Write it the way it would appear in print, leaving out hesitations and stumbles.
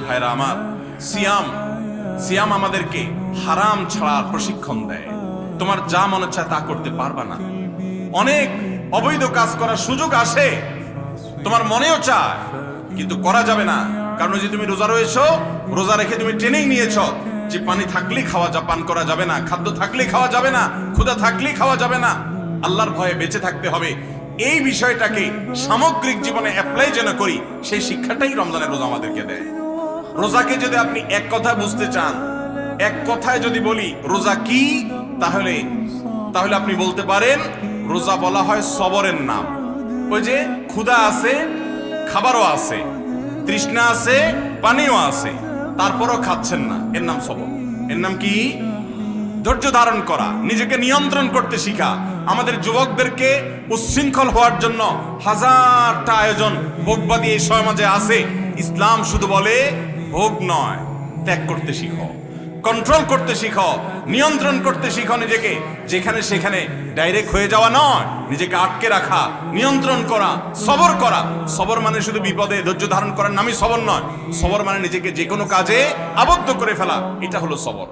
ভাইরা আমার, সিয়াম আমাদেরকে হারাম ছাড়ার প্রশিক্ষণ দেয়। তোমার যা মনে চায় তা করতে পারবা না। অনেক অবৈধ কাজ করার সুযোগ আসে, তোমার মনেও চায়, কিন্তু করা যাবে না। কারণ যে তুমি রোজা রয়েছো, রোজা রেখে তুমি ট্রেনিং নিয়েছো যে পানি থাকলেই খাওয়া পান করা যাবে না, খাদ্য থাকলেই খাওয়া যাবে না, ক্ষুধা থাকলেই খাওয়া যাবে না, আল্লাহর ভয়ে বেঁচে থাকতে হবে। এই বিষয়টাকে সামগ্রিক জীবনে অ্যাপ্লাই যেন করি, সেই শিক্ষাটাই রমজানের রোজা আমাদেরকে দেয়। রোজাকে যদি আপনি এক কথায় বুঝতে চান, এক কথায় যদি বলি রোজা কি, তাহলে আপনি বলতে পারেন রোজা বলা হয় সবরের নাম। ওই যে ক্ষুধা আছে, খাবারও আছে, তৃষ্ণা আছে, পানিও আছে, তারপরও খাচ্ছেন না, এর নাম সবর। এর নাম কি? ধৈর্য ধারণ করা, নিজেকে নিয়ন্ত্রণ করতে শিখা। আমাদের যুবকদেরকে উচ্ছৃঙ্খল হওয়ার জন্য হাজারটা আয়োজন ভোগবাদী এই সমাজে আছে। ইসলাম শুধু বলে ভোগ নয়, ত্যাগ করতে শিখো, কন্ট্রোল করতে শিখো, নিয়ন্ত্রণ করতে শিখো নিজেকে। যেখানে সেখানে ডাইরেক্ট হয়ে যাওয়া নয়, নিজেকে আটকে রাখা, নিয়ন্ত্রণ করা, সবর করা। সবর মানে শুধু বিপদে ধৈর্য ধারণ করার নামই সবর নয়। সবর মানে নিজেকে যে কোনো কাজে আবদ্ধ করে ফেলা, এটা হলো সবর।